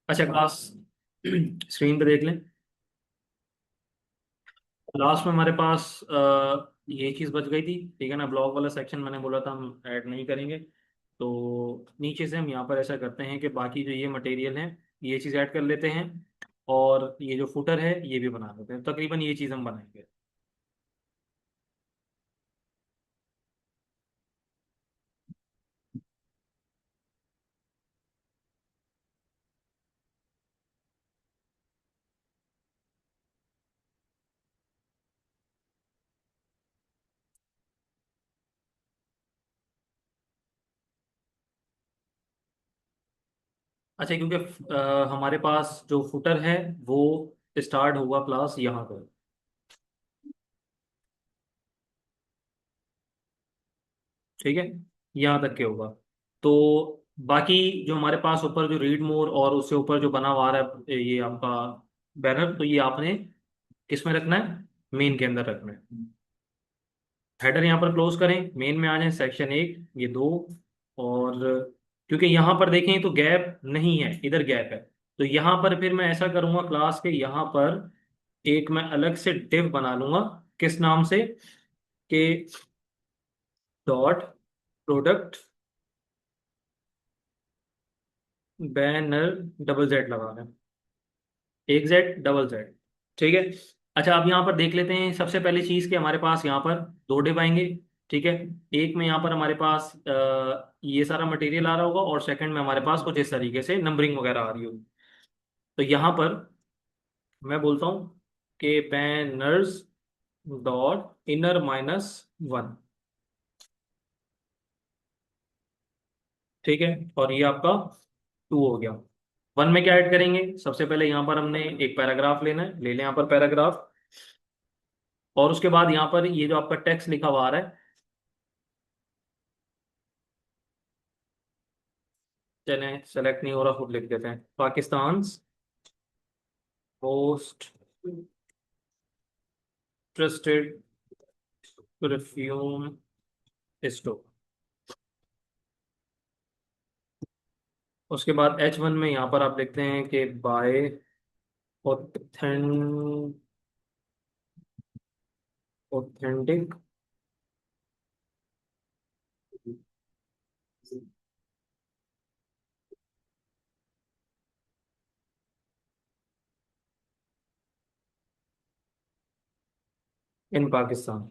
अच्छा class screen पे देख लें। लास्ट में हमारे पास ये चीज़ बच गई थी, ठीक है ना। ब्लॉग वाला सेक्शन मैंने बोला था हम ऐड नहीं करेंगे, तो नीचे से हम यहाँ पर ऐसा करते हैं कि बाकी जो ये मटेरियल है ये चीज़ ऐड कर लेते हैं, और ये जो फुटर है ये भी बना लेते हैं। तकरीबन ये चीज़ हम बनाएंगे। अच्छा, क्योंकि हमारे पास जो फुटर है वो स्टार्ट होगा क्लास यहाँ पर, ठीक है, यहाँ तक के होगा। तो बाकी जो हमारे पास ऊपर जो रीड मोर और उससे ऊपर जो बना हुआ आ रहा है ये आपका बैनर, तो ये आपने किस में रखना है? मेन के अंदर रखना है। हेडर यहाँ पर क्लोज करें, मेन में आ जाए, सेक्शन एक, ये दो। और क्योंकि यहाँ पर देखें तो गैप नहीं है, इधर गैप है, तो यहाँ पर फिर मैं ऐसा करूंगा क्लास के यहाँ पर एक मैं अलग से डिव बना लूंगा। किस नाम से? कि dot product banner, double Z लगा लें, एक जेड डबल जेड, ठीक है। अच्छा, अब यहाँ पर देख लेते हैं सबसे पहली चीज़ कि हमारे पास यहाँ पर दो डिव आएंगे, ठीक है। एक में यहाँ पर हमारे पास ये सारा मटेरियल आ रहा होगा, और सेकंड में हमारे पास कुछ इस तरीके से नंबरिंग वगैरह आ रही होगी। तो यहाँ पर मैं बोलता हूँ कि बैनर्स डॉट इनर -1, ठीक है। और ये आपका टू हो गया। वन में क्या ऐड करेंगे? सबसे पहले यहाँ पर हमने एक पैराग्राफ लेना है, ले लें यहाँ पर पैराग्राफ। और उसके बाद यहाँ पर ये जो आपका टेक्स्ट लिखा हुआ आ रहा है, चलें सेलेक्ट नहीं हो रहा, खुद लिख देते हैं, Pakistan most trusted perfume store. उसके बाद H1 में यहाँ पर आप लिखते हैं कि बाय ऑथेंटिक इन पाकिस्तान।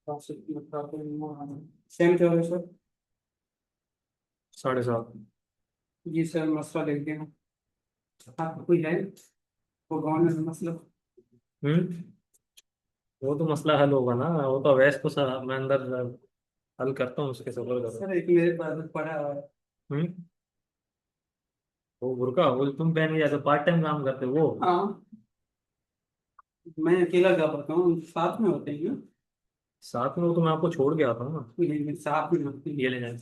7.5। जी सर, मसला लिख देना। आपको कोई है वो गाँव में मसला? हम्म। वो तो मसला हल होगा ना, वो तो अवैस को सर मैं अंदर हल करता हूँ, उसके सफर करो। सर एक मेरे पास पड़ा हुआ है। हम्म। वो बुरका वो तुम पहन के जाते पार्ट टाइम काम करते हो वो। हाँ, मैं अकेला जा पाता हूँ, साथ में होते हैं ना। साथ में वो तो मैं आपको छोड़ के आता हूँ ना। लेकिन साथ में होते ये हैं। ले जाए।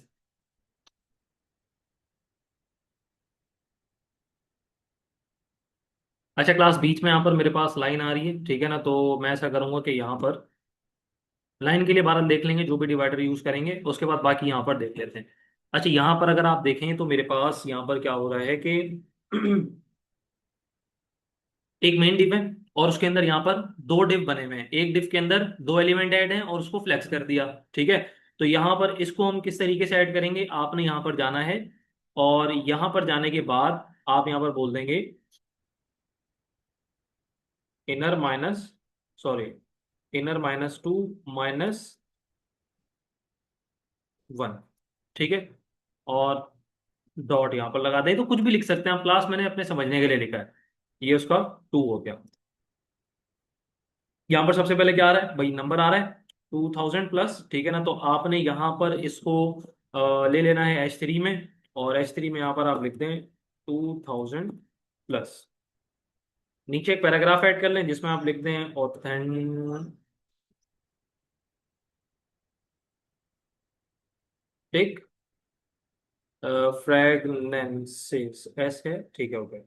अच्छा क्लास, बीच में यहाँ पर मेरे पास लाइन आ रही है, ठीक है ना, तो मैं ऐसा करूंगा कि यहाँ पर लाइन के लिए 12 देख लेंगे, जो भी डिवाइडर यूज करेंगे, उसके बाद बाकी यहाँ पर देख लेते हैं। अच्छा यहाँ पर अगर आप देखें तो मेरे पास यहाँ पर क्या हो रहा है कि एक मेन डिव है, और उसके अंदर यहाँ पर दो डिव बने हुए हैं, एक डिव के अंदर दो एलिमेंट ऐड हैं और उसको फ्लेक्स कर दिया, ठीक है। तो यहाँ पर इसको हम किस तरीके से ऐड करेंगे, आपने यहाँ पर जाना है, और यहाँ पर जाने के बाद आप यहाँ पर बोल देंगे इनर माइनस, सॉरी, इनर -2 -1, ठीक है। और डॉट यहाँ पर लगा दें, तो कुछ भी लिख सकते हैं आप, क्लास मैंने अपने समझने के लिए लिखा है। ये उसका 2 हो गया। यहाँ पर सबसे पहले क्या आ रहा है भाई, नंबर आ रहा है 2000 प्लस, ठीक है ना। तो आपने यहाँ पर इसको ले लेना है H3 में, और H3 में यहाँ पर आप लिख दें 2000 प्लस। नीचे एक पैराग्राफ ऐड कर लें जिसमें आप लिख दें ऑथेंटिक फ्रेगनेंसेस, एस है, ठीक है, ओके।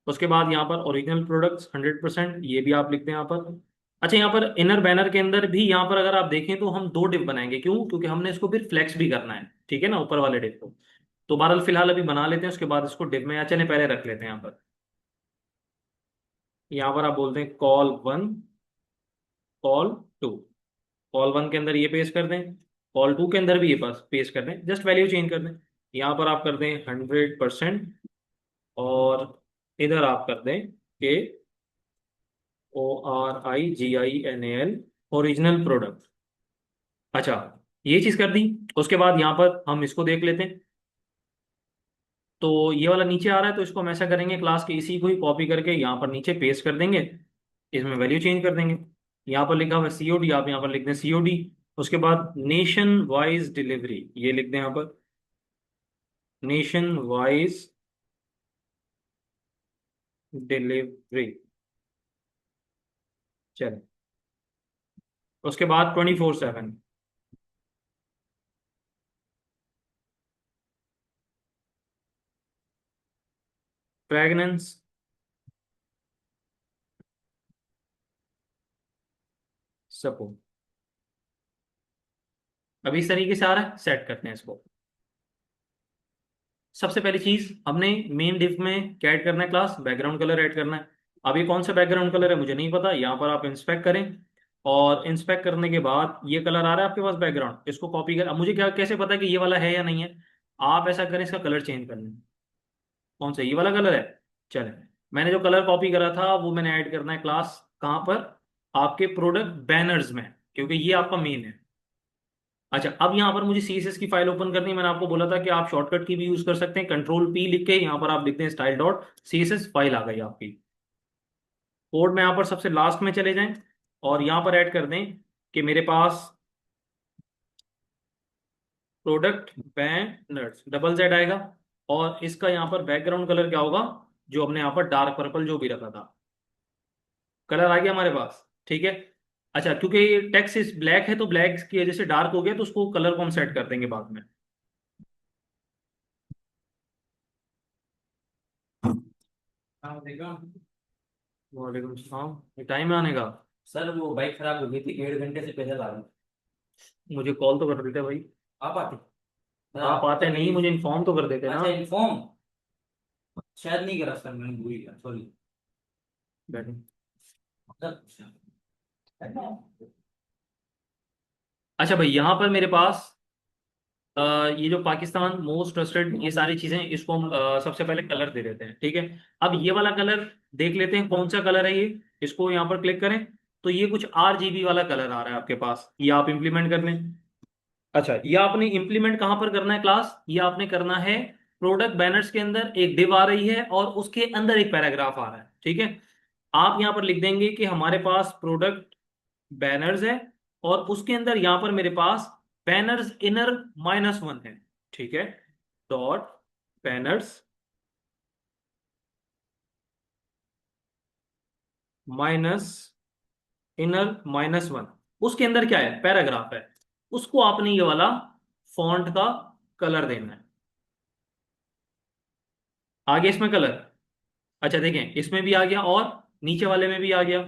उसके बाद यहाँ पर ओरिजिनल प्रोडक्ट्स 100%, ये भी आप लिखते हैं यहाँ पर। अच्छा यहाँ पर इनर बैनर के अंदर भी यहाँ पर अगर आप देखें तो हम दो डिव बनाएंगे, क्यों, क्योंकि हमने इसको फिर फ्लेक्स भी करना है, ठीक है ना, ऊपर वाले डिव को। तो बहरहाल फिलहाल अभी बना लेते हैं, उसके बाद इसको डिव में या चले पहले रख लेते हैं यहाँ पर। यहाँ पर आप बोलते हैं कॉल 1, कॉल 2। कॉल 1 के अंदर ये पेस्ट कर दें, कॉल 2 के अंदर भी ये पास पेस्ट कर दें, जस्ट वैल्यू चेंज कर दें। यहाँ पर आप कर दें 100%, और इधर आप कर दें कि ORIGINAL, ओरिजिनल प्रोडक्ट। अच्छा, ये चीज कर दी। उसके बाद यहाँ पर हम इसको देख लेते हैं। तो ये वाला नीचे आ रहा है, तो इसको हम ऐसा करेंगे, क्लास के इसी को ही कॉपी करके यहाँ पर नीचे पेस्ट कर देंगे, इसमें वैल्यू चेंज कर देंगे। यहाँ पर लिखा हुआ है COD, आप यहाँ पर लिख दें COD। उसके बाद नेशन वाइज डिलीवरी, ये लिख दें यहाँ पर नेशन वाइज डिलीवरी। चलो, उसके बाद 24/7 प्रेगनेंस सपोर्ट। अभी इस तरीके से आ रहा है, सेट करते हैं इसको। सबसे पहली चीज हमने मेन डिव में क्या ऐड करना है, क्लास बैकग्राउंड कलर ऐड करना है। अब ये कौन सा बैकग्राउंड कलर है मुझे नहीं पता, यहाँ पर आप इंस्पेक्ट करें, और इंस्पेक्ट करने के बाद ये कलर आ रहा है आपके पास बैकग्राउंड, इसको कॉपी कर। अब मुझे क्या कैसे पता है कि ये वाला है या नहीं है, आप ऐसा करें, इसका कलर चेंज कर लें। कौन सा, ये वाला कलर है। चले, मैंने जो कलर कॉपी करा था वो मैंने ऐड करना है क्लास कहाँ पर, आपके प्रोडक्ट बैनर्स में, क्योंकि ये आपका मेन है। अच्छा अब यहाँ पर मुझे CSS की फाइल ओपन करनी है, मैंने आपको बोला था कि आप शॉर्टकट की भी यूज कर सकते हैं, Ctrl+P लिख के यहाँ पर आप लिखते हैं style.css, फाइल आ गई आपकी। कोड में यहाँ पर सबसे लास्ट में चले जाएं, और यहाँ पर ऐड कर दें कि मेरे पास प्रोडक्ट बैनर्स डबल Z आएगा, और इसका यहाँ पर बैकग्राउंड कलर क्या होगा, जो हमने यहाँ पर डार्क पर्पल जो भी रखा था, कलर आ गया हमारे पास, ठीक है। अच्छा क्योंकि ये टेक्स्ट इस ब्लैक है, तो ब्लैक की वजह से डार्क हो गया, तो उसको कलर को हम सेट कर देंगे बाद में। हाँ देखा। वालेकुम सलाम, टाइम है आने का। सर वो बाइक खराब हो गई थी, 1.5 घंटे से पहले ला रहा हूँ। मुझे कॉल तो कर देते भाई। आप आते? सर आप आपको तो आते नहीं, मेरी। मुझे इन्फॉर्म तो कर देते ना। अच्छा, इन्फॉर्म शायद नहीं करा सर, मैंने भूल गया, सॉरी। बैठे। सर अच्छा भाई, यहाँ पर मेरे पास अ, ये जो पाकिस्तान मोस्ट ट्रस्टेड, ये सारी चीजें, इसको हम सबसे पहले कलर दे देते हैं, ठीक है। अब ये वाला कलर देख लेते हैं कौन सा कलर है ये। इसको यहाँ पर क्लिक करें तो ये कुछ RGB वाला कलर आ रहा है आपके पास, ये आप इंप्लीमेंट कर लें। अच्छा, ये आपने इंप्लीमेंट कहाँ पर करना है क्लास, ये आपने करना है प्रोडक्ट बैनर्स के अंदर। एक डिव आ रही है और उसके अंदर एक पैराग्राफ आ रहा है, ठीक है। आप यहाँ पर लिख देंगे कि हमारे पास प्रोडक्ट बैनर्स है और उसके अंदर यहां पर मेरे पास बैनर्स इनर -1 है, ठीक है। डॉट बैनर्स माइनस इनर -1, उसके अंदर क्या है, पैराग्राफ है। उसको आपने ये वाला फॉन्ट का कलर देना है। आगे इसमें कलर, अच्छा देखें इसमें भी आ गया और नीचे वाले में भी आ गया,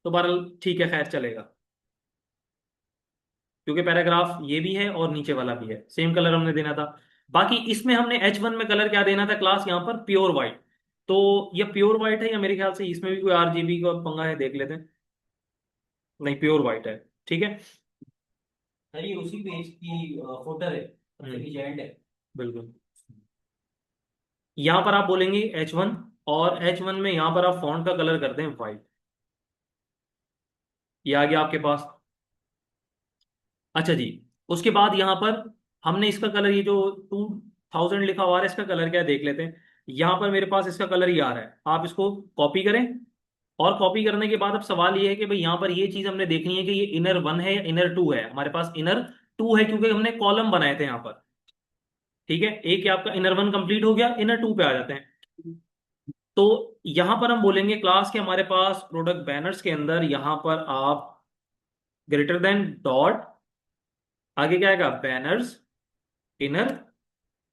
तो बहरहाल ठीक है, खैर चलेगा, क्योंकि पैराग्राफ ये भी है और नीचे वाला भी है, सेम कलर हमने देना था। बाकी इसमें हमने H1 में कलर क्या देना था क्लास, यहाँ पर प्योर वाइट। तो ये प्योर वाइट है या मेरे ख्याल से इसमें भी कोई RGB का पंगा है, देख लेते हैं। नहीं, प्योर वाइट है, ठीक है। सर ये उसी पेज की फोटो है, मतलब कि जेंट है। बिल्कुल। यहाँ पर आप बोलेंगे H1, और H1 में यहाँ पर आप फॉन्ट का कलर करते हैं वाइट। ये आ गया आपके पास। अच्छा जी, उसके बाद यहाँ पर हमने इसका कलर, ये जो 2000 लिखा हुआ है, इसका कलर क्या है देख लेते हैं। यहाँ पर मेरे पास इसका कलर ये आ रहा है, आप इसको कॉपी करें। और कॉपी करने के बाद अब सवाल ये है कि भाई यहाँ पर ये चीज हमने देखनी है कि ये इनर 1 है या इनर 2 है। हमारे पास इनर 2 है, क्योंकि हमने कॉलम बनाए थे यहाँ पर, ठीक है। एक ये आपका इनर 1 कंप्लीट हो गया, इनर 2 पे आ जाते हैं। तो यहाँ पर हम बोलेंगे क्लास के हमारे पास प्रोडक्ट बैनर्स के अंदर यहाँ पर आप ग्रेटर देन डॉट, आगे क्या आएगा, बैनर्स इनर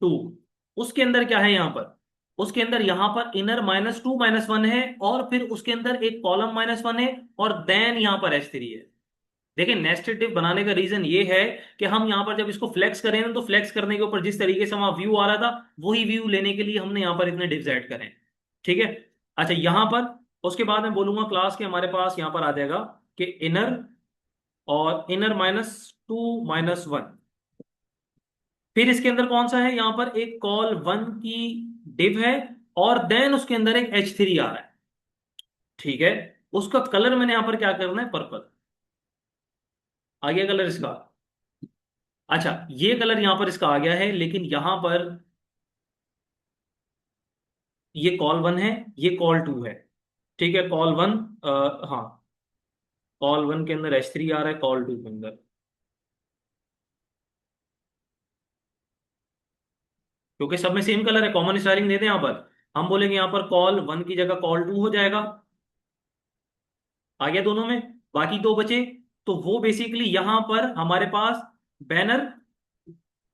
2। उसके अंदर क्या है यहाँ पर, उसके अंदर यहाँ पर इनर -2 -1 है, और फिर उसके अंदर एक कॉलम -1 है, और देन यहाँ पर H3 है। देखिए, नेस्टेड डिव बनाने का रीजन ये है कि हम यहाँ पर जब इसको फ्लेक्स करें ना, तो फ्लेक्स करने के ऊपर जिस तरीके से वहां व्यू आ रहा था, वही व्यू लेने के लिए हमने यहाँ पर इतने डिव्स ऐड करें, ठीक है। अच्छा, यहाँ पर उसके बाद मैं बोलूंगा क्लास के हमारे पास यहाँ पर आ जाएगा कि इनर, और इनर -2 -1। फिर इसके अंदर कौन सा है, यहाँ पर एक कॉल 1 की डिव है, और देन उसके अंदर एक H3 आ रहा है, ठीक है। उसका कलर मैंने यहाँ पर क्या करना है, पर्पल। आ गया कलर इसका। अच्छा, ये कलर यहां पर इसका आ गया है, लेकिन यहां पर ये कॉल 1 है, ये कॉल 2 है, ठीक है। कॉल 1, हाँ, कॉल 1 के अंदर H3 आ रहा है, कॉल 2 के अंदर, क्योंकि सब में सेम कलर है, कॉमन स्टाइलिंग देते हैं यहाँ पर। हम बोलेंगे यहाँ पर कॉल 1 की जगह कॉल 2 हो जाएगा। आ गया दोनों में, बाकी दो बचे। तो वो बेसिकली यहां पर हमारे पास बैनर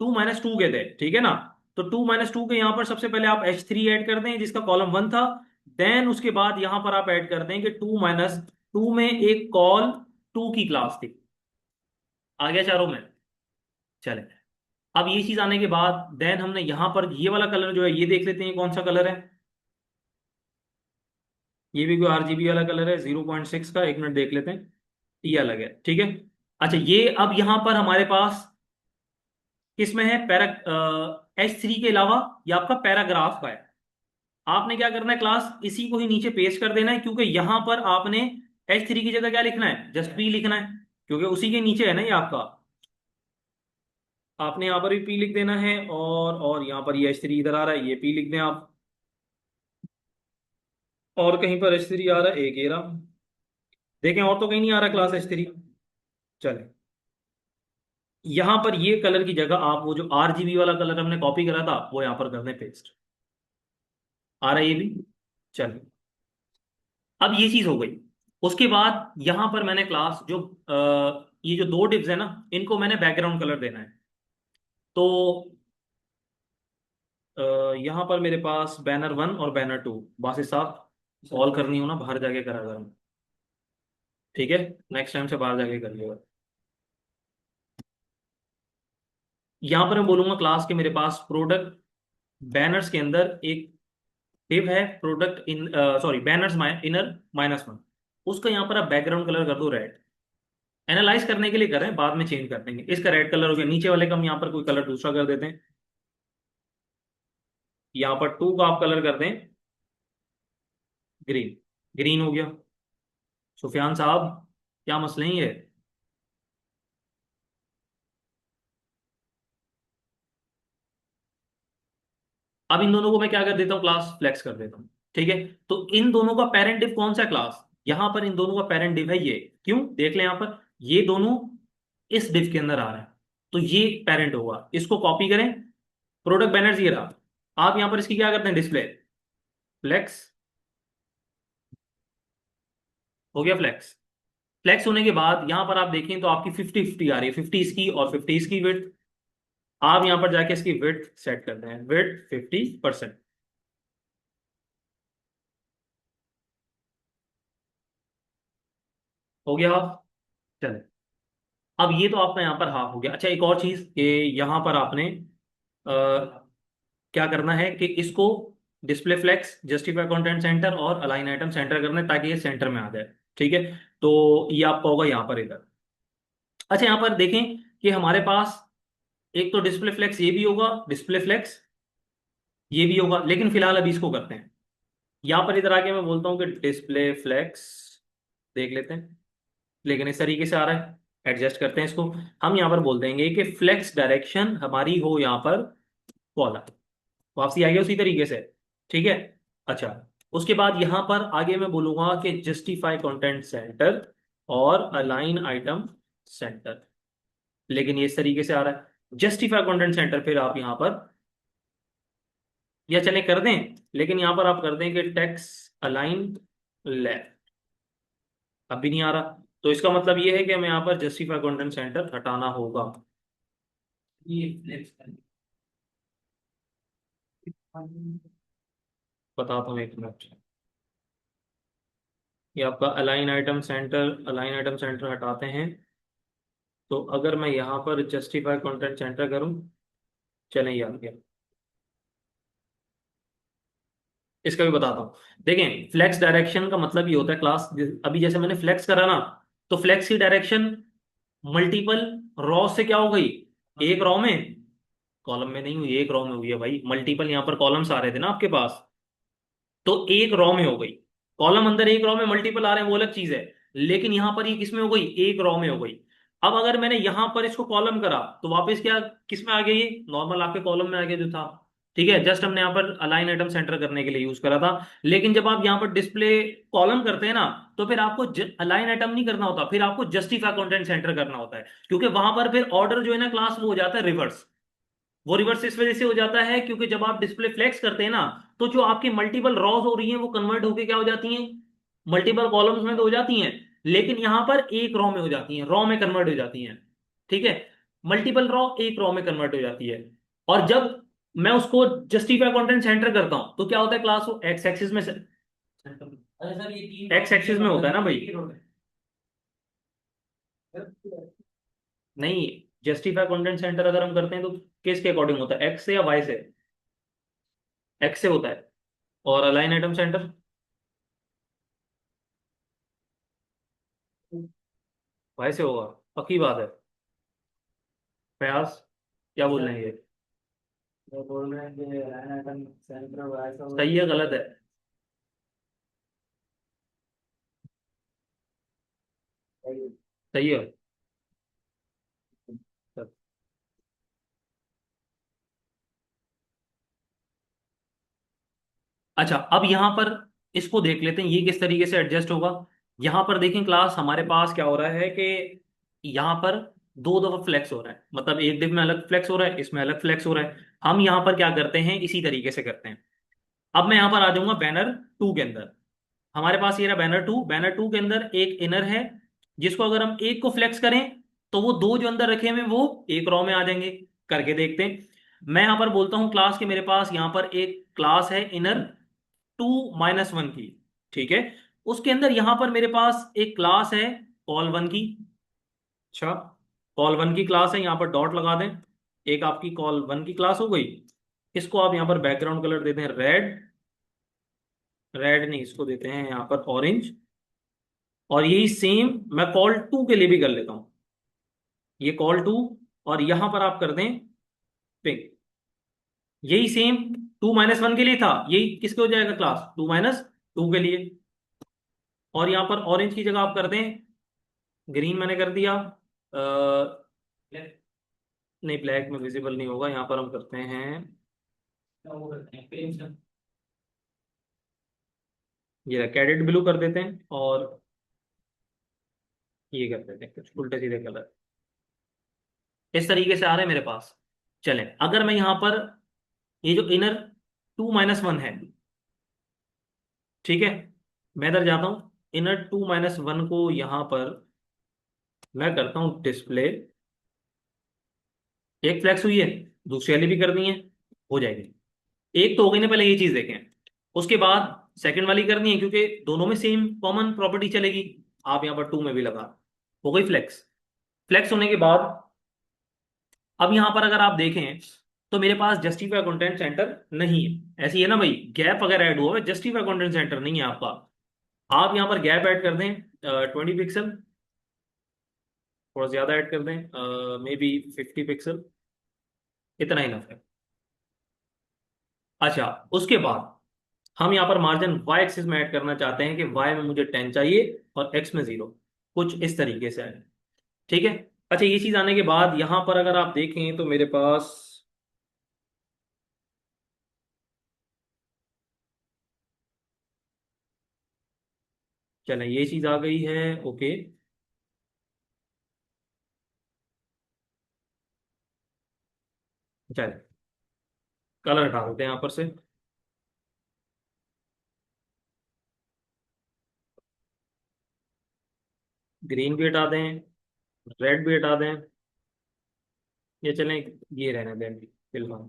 2 - 2 के थे, ठीक है ना। तो 2 - 2 के यहाँ पर सबसे पहले आप H3 ऐड कर दें, जिसका कॉलम 1 था। देन उसके बाद यहां पर आप ऐड कर दें कि 2 - 2 में एक कॉल 2 की क्लास थी। आ गया चारों में, चले। अब ये चीज आने के बाद देन हमने यहां पर ये वाला कलर जो है, ये देख लेते हैं कौन सा कलर है। ये भी कोई RGB वाला कलर है, 0.6 का, 1 मिनट देख लेते हैं। ये अलग है, ठीक है। अच्छा, ये अब यहां पर हमारे पास किसमें है, पैरा H3 के अलावा ये आपका पैराग्राफ का है। आपने क्या करना है क्लास, इसी को ही नीचे पेस्ट कर देना है, क्योंकि यहां पर आपने H3 की जगह क्या लिखना है, जस्ट P लिखना है, क्योंकि उसी के नीचे है ना ये आपका। आपने यहां पर भी P लिख देना है, और यहां पर ये H3 इधर आ रहा है, ये P लिख दें आप। और कहीं पर H3 आ रहा है, एक ये रहा। देखें, और तो कहीं नहीं आ रहा क्लास H3। चले, यहां पर ये कलर की जगह आप वो जो RGB वाला कलर हमने कॉपी करा था, वो यहां पर कर दें पेस्ट। आ रहा है ये भी, चलिए। अब ये चीज हो गई। उसके बाद यहां पर मैंने क्लास जो ये जो दो डिब्स है ना, इनको मैंने बैकग्राउंड कलर देना है। तो यहां पर मेरे पास बैनर 1 और बैनर 2, बाकी साहब कॉल करनी हो ना, बाहर जाके करा करूँ, ठीक है। नेक्स्ट टाइम से बाहर जाके कर लिएगा। यहां पर मैं बोलूंगा क्लास के मेरे पास प्रोडक्ट बैनर्स के अंदर एक डिव है, product in, sorry, banners inner -1। उसका यहाँ पर आप बैकग्राउंड कलर कर दो रेड। एनालाइज करने के लिए कर रहे हैं, बाद में चेंज कर देंगे। इसका रेड कलर हो गया। नीचे वाले का हम यहाँ पर कोई कलर दूसरा कर देते हैं। यहाँ पर 2 का आप कलर कर दें ग्रीन। ग्रीन हो गया। सुफियान साहब, क्या मसले हैं ये? अब इन दोनों को मैं क्या कर देता हूँ, क्लास फ्लेक्स कर देता हूँ। ठीक है। तो इन दोनों का पेरेंट डिव कौन सा है, क्लास? यहाँ पर इन दोनों का पेरेंट डिव है ये। क्यों, देख लें यहाँ पर, ये दोनों इस डिव के अंदर आ रहे हैं, तो ये पेरेंट होगा। इसको कॉपी करें, प्रोडक्ट बैनर्स ये रहा। आप यहाँ पर इसकी क्या करते हैं, डिस्प्ले फ्लेक्स। हो गया फ्लेक्स। फ्लेक्स होने के बाद यहाँ पर आप देखें तो आपकी 50-50 आ रही है, 50 इसकी और 50 इसकी विड्थ। आप यहाँ पर जाके इसकी विड्थ सेट करते हैं, विड्थ 50%। हो गया हाफ। चले। अब ये तो आपका यहाँ पर हाफ हो गया। अच्छा, एक और चीज कि यहाँ पर आपने क्या करना है कि इसको display flex, justify content center और अलाइन आइटम सेंटर करना है, ताकि ये सेंटर में आ जाए। ठीक है। तो ये आपका होगा यहाँ पर इधर। अच्छा, यहाँ पर देखें कि हमारे पास एक तो डिस्प्ले फ्लेक्स ये भी होगा, डिस्प्ले फ्लेक्स ये भी होगा, लेकिन फिलहाल अभी इसको करते हैं। यहाँ पर इधर आके मैं बोलता हूँ कि डिस्प्ले फ्लेक्स देख लेते हैं, लेकिन इस तरीके से आ रहा है। एडजस्ट करते हैं इसको। हम यहाँ पर बोल देंगे कि फ्लेक्स डायरेक्शन हमारी हो यहाँ पर कॉलम। वापसी आ गया उसी तरीके से। ठीक है। अच्छा, उसके बाद यहां पर आगे मैं बोलूंगा कि जस्टिफाई कंटेंट सेंटर और अलाइन आइटम सेंटर, लेकिन ये इस तरीके से आ रहा है। जस्टिफाई कंटेंट सेंटर फिर आप यहां पर, या चले कर दें, लेकिन यहां पर आप कर दें कि टेक्स अलाइन लेफ्ट। अब भी नहीं आ रहा, तो इसका मतलब ये है कि हमें यहां पर जस्टिफाई कंटेंट सेंटर हटाना होगा। ये फ्लेक्स बताता हूँ, एक मिनट। ये आपका align item centre, align item centre हटाते हैं। तो अगर मैं यहाँ पर जस्टिफाई कंटेंट सेंटर करूँ, चलें ये आ गया। इसका भी बताता हूँ। देखें, फ्लेक्स डायरेक्शन का मतलब ये होता है क्लास, अभी जैसे मैंने फ्लेक्स करा ना, तो फ्लेक्स की डायरेक्शन मल्टीपल रॉ से क्या हो गई, एक रॉ में, कॉलम में नहीं हुई, एक रॉ में हुई है भाई। मल्टीपल यहाँ पर कॉलम्स आ रहे थे ना आपके पास, तो एक रॉ में हो गई। कॉलम अंदर एक रॉ में मल्टीपल आ रहे हैं वो अलग चीज है, लेकिन यहां पर ये किस में हो गई, एक रॉ में हो गई। अब अगर मैंने यहां पर इसको कॉलम करा तो वापस क्या, किस में आ गया, ये नॉर्मल आपके कॉलम में आ गया जो था। ठीक है, जस्ट हमने यहाँ पर अलाइन आइटम सेंटर करने के लिए यूज करा था। लेकिन जब आप यहाँ पर डिस्प्ले कॉलम करते हैं ना, तो फिर आपको अलाइन आइटम नहीं करना होता, फिर आपको जस्टिफाई कंटेंट सेंटर करना होता है, क्योंकि वहां पर फिर ऑर्डर जो है ना क्लास, वो हो जाता है रिवर्स। वो रिवर्स इस वजह से हो जाता है क्योंकि जब आप डिस्प्ले फ्लेक्स करते हैं ना, तो जो आपकी मल्टीपल रॉज हो रही हैं वो कन्वर्ट होके क्या हो जाती हैं, मल्टीपल कॉलम्स में तो हो जाती हैं, लेकिन यहां पर एक रॉ में हो जाती हैं, रॉ में कन्वर्ट हो जाती हैं। ठीक है। मल्टीपल रॉ एक रॉ में कन्वर्ट हो जाती है। और जब मैं उसको जस्टिफाई कंटेंट सेंटर करता हूं तो क्या होता है, क्लास को एक्स एक्सिस में, अरे सर, ये तीन एक्स एक्सिस में होता है ना भाई। नहीं, जस्टिफाई कंटेंट सेंटर अगर हम करते हैं तो किसके अकॉर्डिंग होता है, एक्स से या वाई से? एक्स से होता है। और अलाइन आइटम सेंटर वाई से होगा, पक्की बात है। प्रयास, क्या बोल रहे हैं ये? वो बोल रहे हैं कि लाइन आइटम सेंटर हुआ है तो सही है गलत है? सही सही है। अच्छा, अब यहां पर इसको देख लेते हैं ये किस तरीके से एडजस्ट होगा। यहां पर देखें क्लास, हमारे पास क्या हो रहा है कि यहां पर दो दफा फ्लेक्स हो रहा है, मतलब एक डिव में अलग फ्लेक्स हो रहा है, इसमें अलग फ्लेक्स हो रहा है। हम यहां पर क्या करते हैं, इसी तरीके से करते हैं। अब मैं यहां पर आ जाऊंगा बैनर 2 के अंदर। हमारे पास ये रहा बैनर 2। बैनर 2 के अंदर एक इनर है, जिसको अगर हम एक को फ्लेक्स करें तो वो दो जो अंदर रखे हुए हैं वो एक रॉ में आ जाएंगे। करके देखते हैं। मैं यहां पर बोलता हूं क्लास के, मेरे पास यहां पर एक क्लास है इनर 2-1 की। ठीक है। उसके अंदर यहां पर मेरे पास एक क्लास है कॉल 1 की। अच्छा, कॉल 1 की क्लास है, यहां पर डॉट लगा दें। एक आपकी कॉल 1 की क्लास हो गई। इसको आप यहां पर बैकग्राउंड कलर देते हैं रेड। रेड नहीं, इसको देते हैं यहां पर ऑरेंज। और यही सेम मैं कॉल टू के लिए भी कर लेता हूं, ये कॉल टू, और यहां पर आप कर दें पिंग। यही सेम 2 - 1 के लिए था, यही किसके हो जाएगा क्लास 2 - 2 के लिए। और यहां पर ऑरेंज की जगह आप कर दें ग्रीन, मैंने कर दिया। नहीं, ब्लैक में विजिबल नहीं होगा, यहाँ पर हम करते हैं, वो करते हैं ये कैडेट ब्लू कर देते हैं, और ये कर देते हैं कुछ उल्टे सीधे कलर। इस तरीके से आ रहे हैं मेरे पास। चलें, अगर मैं यहाँ पर ये जो इनर 2 - 1 है, ठीक है, मैं इधर जाता हूँ, इनर 2 - 1 को यहाँ पर मैं करता हूँ डिस्प्ले। एक फ्लैक्स हुई है, दूसरी वाली भी करनी है, हो जाएगी। एक तो हो गई ना, पहले ये चीज देखें। उसके बाद सेकंड वाली करनी है, क्योंकि दोनों में सेम कॉमन प्रॉपर्टी चलेगी। आप यहाँ पर टू में भी लगा, हो गई फ्लेक्स। फ्लेक्स होने के बाद अब यहाँ पर अगर आप देखें तो मेरे पास जस्टिफाई कंटेंट सेंटर नहीं है। ऐसी है ना भाई, गैप अगर ऐड हुआ है, जस्टिफाई कंटेंट सेंटर नहीं है आपका। आप यहाँ पर गैप ऐड कर दें 20 पिक्सल, थोड़ा ज्यादा ऐड कर दें, मे बी 50 पिक्सल, इतना ही है। अच्छा, उसके बाद हम यहाँ पर मार्जिन वाई एक्सिस में ऐड करना चाहते हैं कि वाई में मुझे 10 चाहिए और एक्स में 0, कुछ इस तरीके से है। ठीक है। अच्छा, ये चीज आने के बाद यहाँ पर अगर आप देखें तो मेरे पास, चलें ये चीज आ गई है, ओके। चलें, कलर हटा देते हैं यहाँ पर से। ग्रीन भी हटा दें, रेड भी हटा दें, ये चलें, ये रहने दें अभी फिलहाल।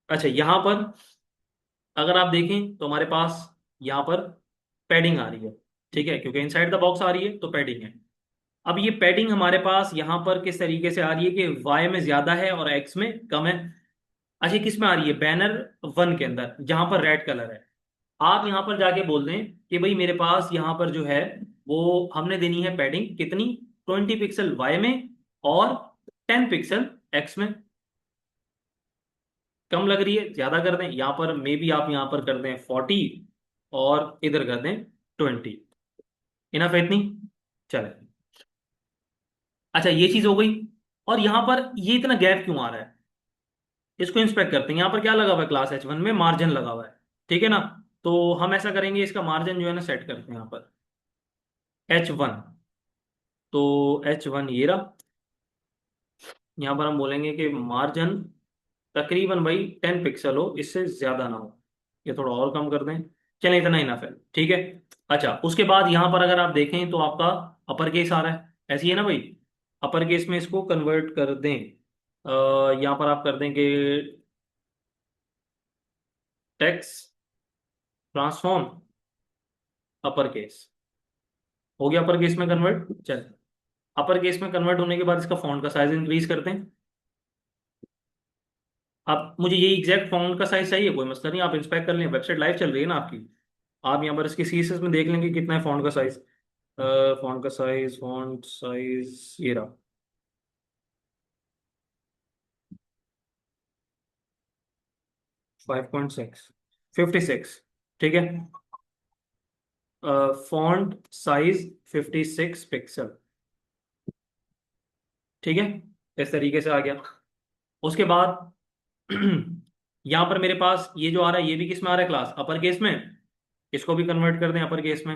अच्छा, यहाँ पर अगर आप देखें तो हमारे पास यहाँ पर पैडिंग आ रही है, ठीक है, क्योंकि इनसाइड द बॉक्स आ रही है तो पैडिंग है। अब ये पैडिंग हमारे पास यहाँ पर किस तरीके से आ रही है कि वाई में ज्यादा है और एक्स में कम है। अच्छा, किस में आ रही है, बैनर 1 के अंदर जहां पर रेड कलर है। आप यहाँ पर जाके बोल दें कि भाई मेरे पास यहाँ पर जो है वो हमने देनी है पैडिंग कितनी, 20 पिक्सल वाई में और 10 पिक्सल एक्स में। कम लग रही है, ज्यादा कर दें, यहाँ पर मे बी आप यहाँ पर कर दें 40 और इधर कर दें 20। इनफ है इतनी। चले, अच्छा ये चीज हो गई। और यहाँ पर ये इतना गैप क्यों आ रहा है, इसको इंस्पेक्ट करते हैं। यहाँ पर क्या लगा हुआ है, क्लास H1 में मार्जिन लगा हुआ है, ठीक है ना। तो हम ऐसा करेंगे, इसका मार्जिन जो है ना सेट करते हैं यहाँ पर H1। तो H1 ये रहा। यहाँ पर हम बोलेंगे कि मार्जिन तकरीबन भाई 10 पिक्सल हो, इससे ज्यादा ना हो। ये थोड़ा और कम कर दें, चलें इतना ही ना फिर, ठीक है। अच्छा, उसके बाद यहाँ पर अगर आप देखें तो आपका अपर केस आ रहा है, ऐसी है ना भाई। अपर केस में इसको कन्वर्ट कर दें, यहाँ पर आप कर देंगे टेक्स्ट ट्रांसफॉर्म अपर केस। हो गया अपर केस में कन्वर्ट। चल, अपर केस में कन्वर्ट होने के बाद इसका फॉन्ट का साइज इंक्रीज करते हैं। अब मुझे ये एग्जैक्ट फॉन्ट का साइज चाहिए, कोई मसला नहीं, आप इंस्पेक्ट कर लें, वेबसाइट लाइव चल रही है ना आपकी। आप यहाँ पर इसकी सीएसएस में देख लेंगे कितना है फॉन्ट का साइज। फॉन्ट का साइज ये रहा, 5.6, 56, ठीक है। फॉन्ट साइज 56 पिक्सल, ठीक है, इस तरीके से आ गया। उसके बाद यहाँ पर मेरे पास ये जो आ रहा है, ये भी किस में आ रहा है, क्लास अपर केस में। इसको भी कन्वर्ट कर दें अपर केस में।